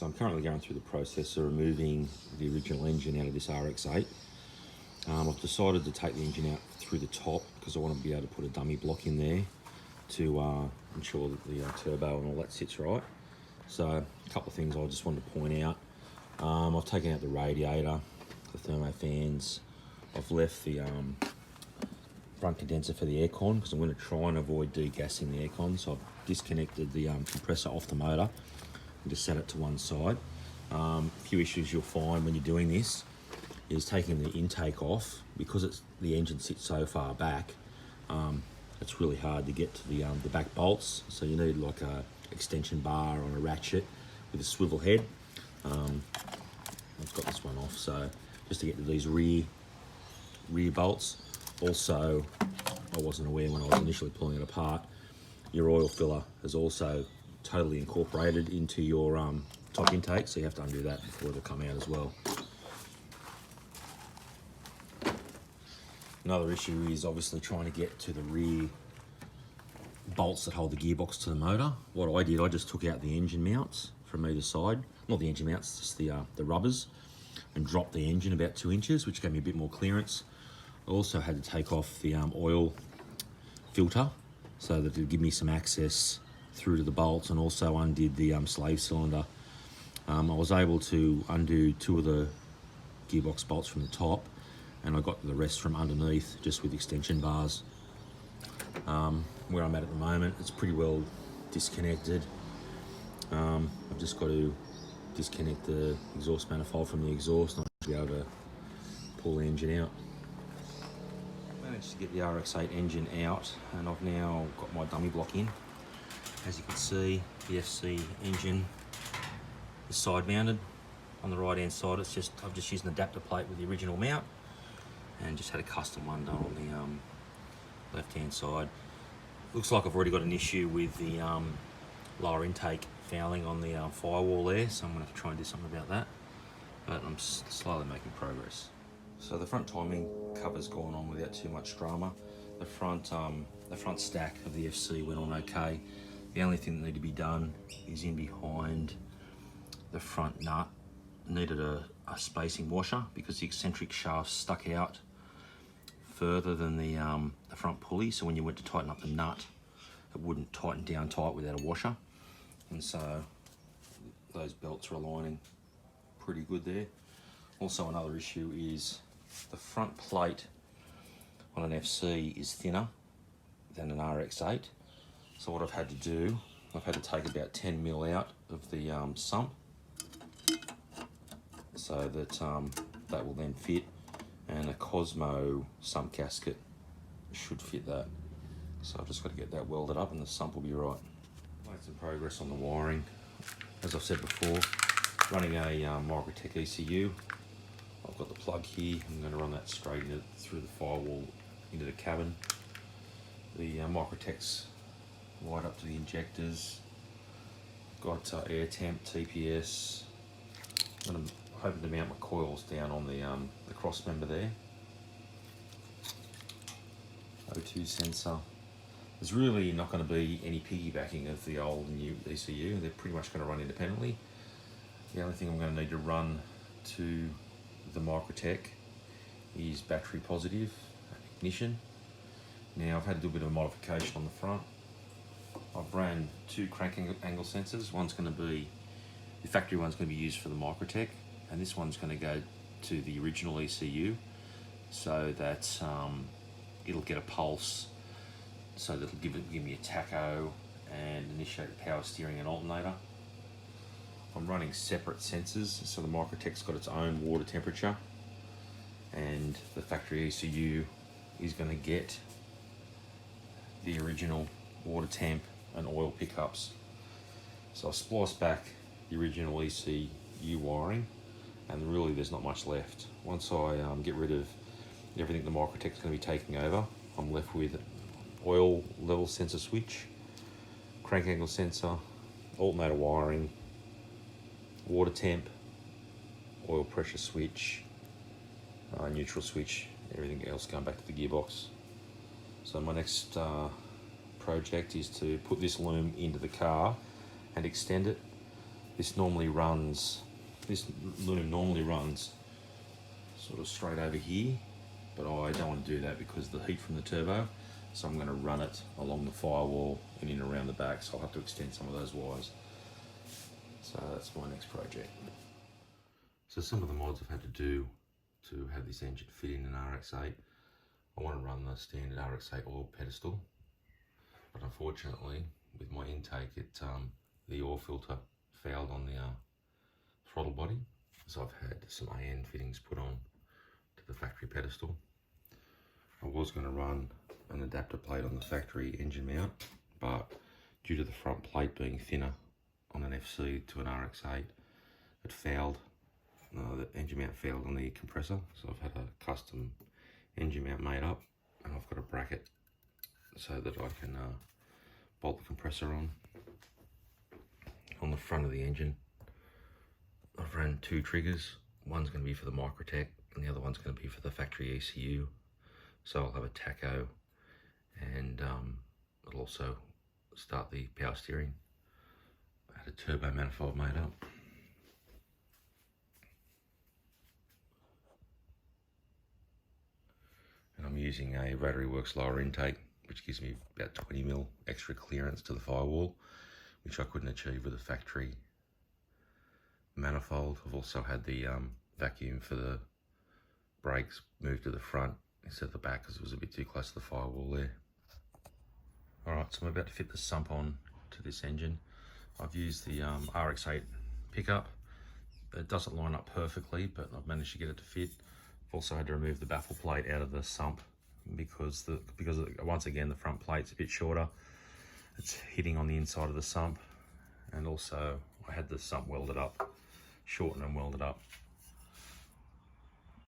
So I'm currently going through the process of removing the original engine out of this RX8. I've decided to take the engine out through the top because I want to be able to put a dummy block in there to ensure that the turbo and all that sits right. So a couple of things I just wanted to point out. I've taken out the radiator, the thermo fans. I've left the front condenser for the aircon because I'm going to try and avoid degassing the aircon. So I've disconnected the compressor off the motor and just set it to one side. A few issues you'll find when you're doing this is taking the intake off because the engine sits so far back. It's really hard to get to the back bolts, so you need like a extension bar on a ratchet with a swivel head. I've got this one off, so just to get to these rear bolts. Also, I wasn't aware when I was initially pulling it apart, your oil filler is also totally incorporated into your top intake, so you have to undo that before it'll come out as well. Another issue is obviously trying to get to the rear bolts that hold the gearbox to the motor. What I did, I just took out the engine mounts from either side. Not the engine mounts, just the rubbers, and dropped the engine about 2 inches, which gave me a bit more clearance. I also had to take off the oil filter so that it would give me some access through to the bolts, and also undid the slave cylinder. I was able to undo 2 of the gearbox bolts from the top, and I got the rest from underneath just with extension bars. Where I'm at the moment, it's pretty well disconnected. I've just got to disconnect the exhaust manifold from the exhaust and I'll be able to pull the engine out. Managed to get the RX8 engine out, and I've now got my dummy block in. As you can see, the FC engine is side mounted. On the right hand side, I've just used an adapter plate with the original mount and just had a custom one done on the left hand side. Looks like I've already got an issue with the lower intake fouling on the firewall there, so I'm going to have to try and do something about that, but I'm slowly making progress. So the front timing cover's gone on without too much drama. The front stack of the FC went on okay. The only thing that needed to be done is in behind the front nut. Needed a spacing washer because the eccentric shaft stuck out further than the front pulley, so when you went to tighten up the nut, it wouldn't tighten down tight without a washer, and so those belts are aligning pretty good there. Also, another issue is the front plate on an FC is thinner than an RX8, so what I've had to do, I've had to take about 10 mil out of the sump so that that will then fit, and a Cosmo sump gasket should fit that. So I've just got to get that welded up and the sump will be right. Made some progress on the wiring. As I've said before, running a Microtech ECU. I've got the plug here. I'm going to run that straight through the firewall into the cabin. The Microtech's right up to the injectors. Got air temp, TPS. I'm hoping to mount my coils down on the cross member there. O2 sensor. There's really not going to be any piggybacking of the old and new ECU. They're pretty much going to run independently. The only thing I'm going to need to run to the Microtech is battery positive ignition. Now I've had to do a bit of a modification on the front. I've ran 2 crank angle sensors. One's going to be, the factory one's going to be used for the Microtech, and this one's going to go to the original ECU so that it'll get a pulse, so that it'll give me a tacho and initiate the power steering and alternator. I'm running separate sensors, so the Microtech's got its own water temperature, and the factory ECU is going to get the original water temp and oil pickups. So I've spliced back the original ECU wiring, and really there's not much left. Once I get rid of everything the Microtech's going to be taking over, I'm left with oil level sensor switch, crank angle sensor, alternator wiring, water temp, oil pressure switch, neutral switch, everything else going back to the gearbox. So my next project is to put this loom into the car and extend it. this loom normally runs sort of straight over here, but I don't want to do that because of the heat from the turbo. So I'm going to run it along the firewall and in around the back, so I'll have to extend some of those wires. So that's my next project. So some of the mods I've had to do to have this engine fit in an Rx8. I want to run the standard Rx8 oil pedestal, but unfortunately with my intake, the oil filter fouled on the throttle body, so I've had some AN fittings put on to the factory pedestal. I was going to run an adapter plate on the factory engine mount, but due to the front plate being thinner on an FC to an Rx8, it fouled. The engine mount failed on the compressor, so I've had a custom engine mount made up, and I've got a bracket so that I can bolt the compressor on the front of the engine. I've ran 2 triggers. One's going to be for the Microtech and the other one's going to be for the factory ECU. So I'll have a tacho, and it'll also start the power steering. I had a turbo manifold made up. And I'm using a Rotary Works lower intake, which gives me about 20mm extra clearance to the firewall, which I couldn't achieve with a factory manifold. I've also had the vacuum for the brakes moved to the front instead of the back because it was a bit too close to the firewall there. Alright, so I'm about to fit the sump on to this engine. I've used the Rx8 pickup. It doesn't line up perfectly, but I've managed to get it to fit. I've also had to remove the baffle plate out of the sump because once again the front plate's a bit shorter. It's hitting on the inside of the sump, and also I had the sump welded up, shortened and welded up